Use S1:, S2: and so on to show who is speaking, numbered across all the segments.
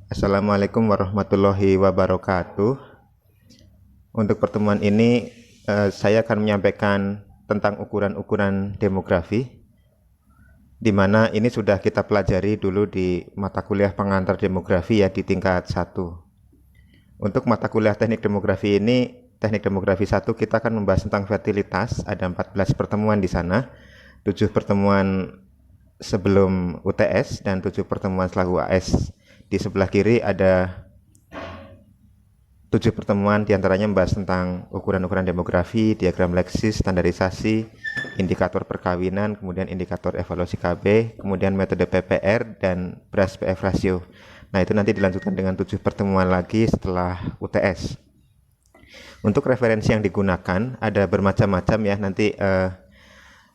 S1: Assalamualaikum warahmatullahi wabarakatuh. Untuk pertemuan ini saya akan menyampaikan tentang ukuran-ukuran demografi, di mana ini sudah kita pelajari dulu di mata kuliah pengantar demografi ya di tingkat 1. Untuk mata kuliah teknik demografi ini, teknik demografi 1 kita akan membahas tentang fertilitas, ada 14 pertemuan di sana, 7 pertemuan sebelum UTS dan 7 pertemuan setelah UAS. Di sebelah kiri ada 7 pertemuan diantaranya membahas tentang ukuran-ukuran demografi, diagram Leksis, standarisasi, indikator perkawinan, kemudian indikator evaluasi KB, kemudian metode PPR, dan BRAS PF rasio. Nah, itu nanti dilanjutkan dengan 7 pertemuan lagi setelah UTS. Untuk referensi yang digunakan ada bermacam-macam ya, nanti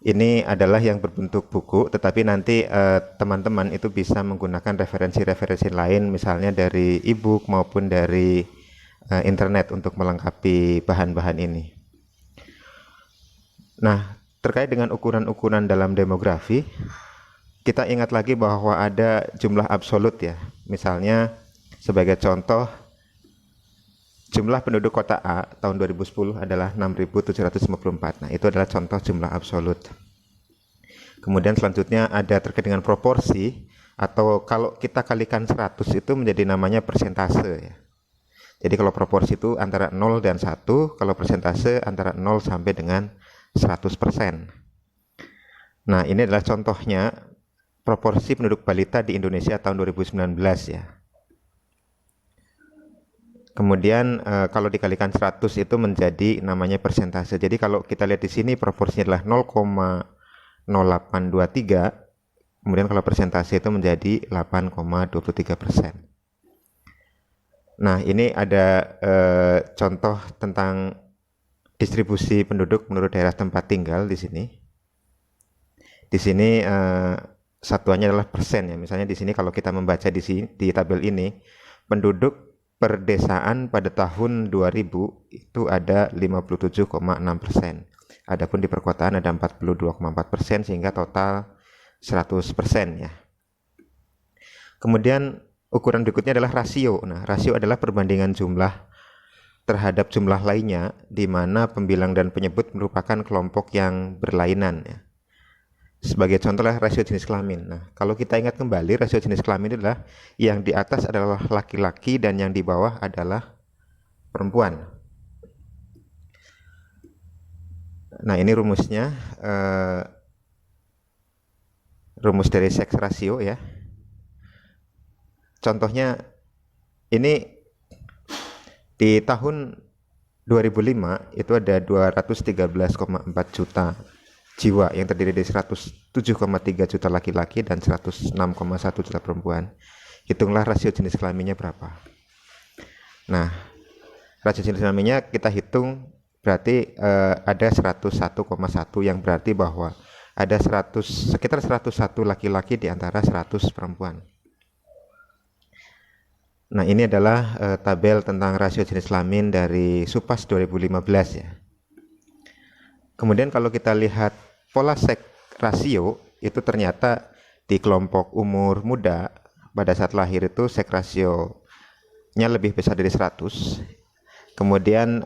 S1: ini adalah yang berbentuk buku, tetapi nanti teman-teman itu bisa menggunakan referensi-referensi lain, misalnya dari e-book maupun dari internet untuk melengkapi bahan-bahan ini. Nah, terkait dengan ukuran-ukuran dalam demografi, kita ingat lagi bahwa ada jumlah absolut ya. Misalnya sebagai contoh, jumlah penduduk kota A tahun 2010 adalah 6.754. Nah, itu adalah contoh jumlah absolut. Kemudian selanjutnya ada terkait dengan proporsi, atau kalau kita kalikan 100 itu menjadi namanya persentase ya. Jadi kalau proporsi itu antara 0 dan 1, kalau persentase antara 0 sampai dengan 100%. Nah, ini adalah contohnya proporsi penduduk balita di Indonesia tahun 2019 ya. Kemudian kalau dikalikan 100 itu menjadi namanya persentase. Jadi kalau kita lihat di sini proporsinya adalah 0,0823, kemudian kalau persentase itu menjadi 8,23%. Nah, ini ada contoh tentang distribusi penduduk menurut daerah tempat tinggal di sini. Di sini satuannya adalah persen ya. Misalnya di sini kalau kita membaca di sini di tabel ini, penduduk perdesaan pada tahun 2000 itu ada 57,6%. Adapun di perkotaan ada 42,4%, sehingga total 100% ya. Kemudian ukuran berikutnya adalah rasio. Nah, rasio adalah perbandingan jumlah terhadap jumlah lainnya, di mana pembilang dan penyebut merupakan kelompok yang berlainan ya. Sebagai contoh adalah rasio jenis kelamin. Nah, kalau kita ingat kembali, rasio jenis kelamin adalah yang di atas adalah laki-laki dan yang di bawah adalah perempuan. Nah, ini rumusnya, rumus dari seks rasio ya. Contohnya ini di tahun 2005 itu ada 213,4 juta jiwa yang terdiri dari 107,3 juta laki-laki dan 106,1 juta perempuan. Hitunglah rasio jenis kelaminnya berapa. Nah, rasio jenis kelaminnya kita hitung berarti ada 101,1, yang berarti bahwa ada sekitar 101 laki-laki di antara 100 perempuan. Nah, ini adalah tabel tentang rasio jenis kelamin dari Supas 2015 ya. Kemudian kalau kita lihat pola seks rasio, itu ternyata di kelompok umur muda pada saat lahir itu seks rasionya lebih besar dari 100. Kemudian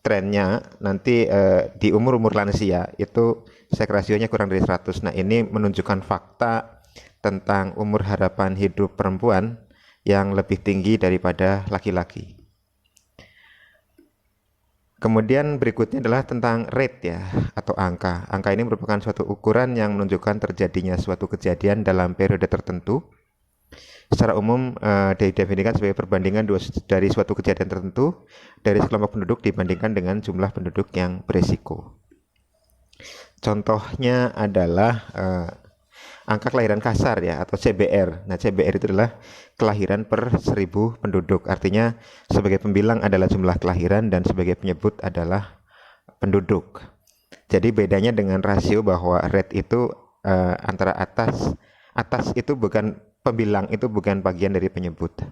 S1: trennya nanti di umur-umur lansia itu seks rasionya kurang dari 100. Nah, ini menunjukkan fakta tentang umur harapan hidup perempuan yang lebih tinggi daripada laki-laki. Kemudian berikutnya adalah tentang rate ya, atau angka. Angka ini merupakan suatu ukuran yang menunjukkan terjadinya suatu kejadian dalam periode tertentu. Secara umum didefinisikan sebagai perbandingan dari suatu kejadian tertentu dari sekelompok penduduk dibandingkan dengan jumlah penduduk yang beresiko. Contohnya adalah angka kelahiran kasar ya, atau CBR. Nah, CBR itu adalah kelahiran per 1000 penduduk. Artinya sebagai pembilang adalah jumlah kelahiran dan sebagai penyebut adalah penduduk. Jadi bedanya dengan rasio bahwa rate itu antara atas itu bukan pembilang, itu bukan bagian dari penyebut.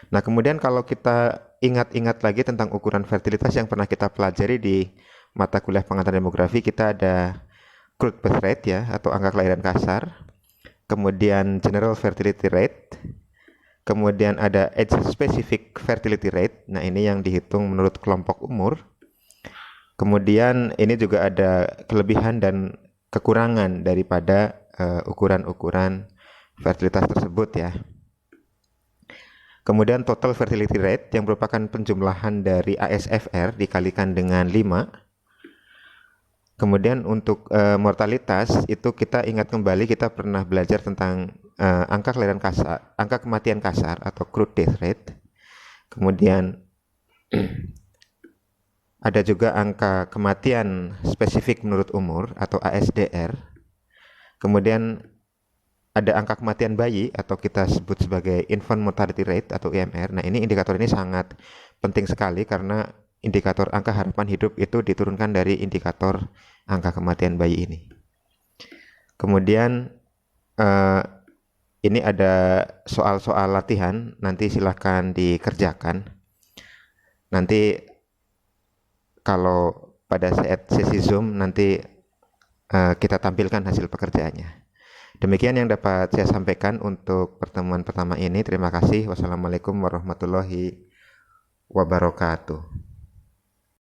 S1: Nah, kemudian kalau kita ingat-ingat lagi tentang ukuran fertilitas yang pernah kita pelajari di mata kuliah pengantar demografi, kita ada crude birth rate ya, atau angka kelahiran kasar, kemudian general fertility rate, Kemudian ada age specific fertility rate. Nah, ini yang dihitung menurut kelompok umur. Kemudian ini juga ada kelebihan dan kekurangan daripada ukuran-ukuran fertilitas tersebut ya. Kemudian total fertility rate yang merupakan penjumlahan dari ASFR dikalikan dengan 5. Kemudian untuk mortalitas itu kita ingat kembali, kita pernah belajar tentang angka kelahiran kasar, angka kematian kasar atau crude death rate. Kemudian ada juga angka kematian spesifik menurut umur atau ASDR. Kemudian ada angka kematian bayi atau kita sebut sebagai infant mortality rate atau IMR. Nah, ini indikator ini sangat penting sekali karena indikator angka harapan hidup itu diturunkan dari indikator angka kematian bayi ini. Kemudian ini ada soal-soal latihan, nanti silahkan dikerjakan. Nanti kalau pada saat sesi Zoom nanti kita tampilkan hasil pekerjaannya. Demikian yang dapat saya sampaikan untuk pertemuan pertama ini. Terima kasih. Wassalamualaikum warahmatullahi wabarakatuh.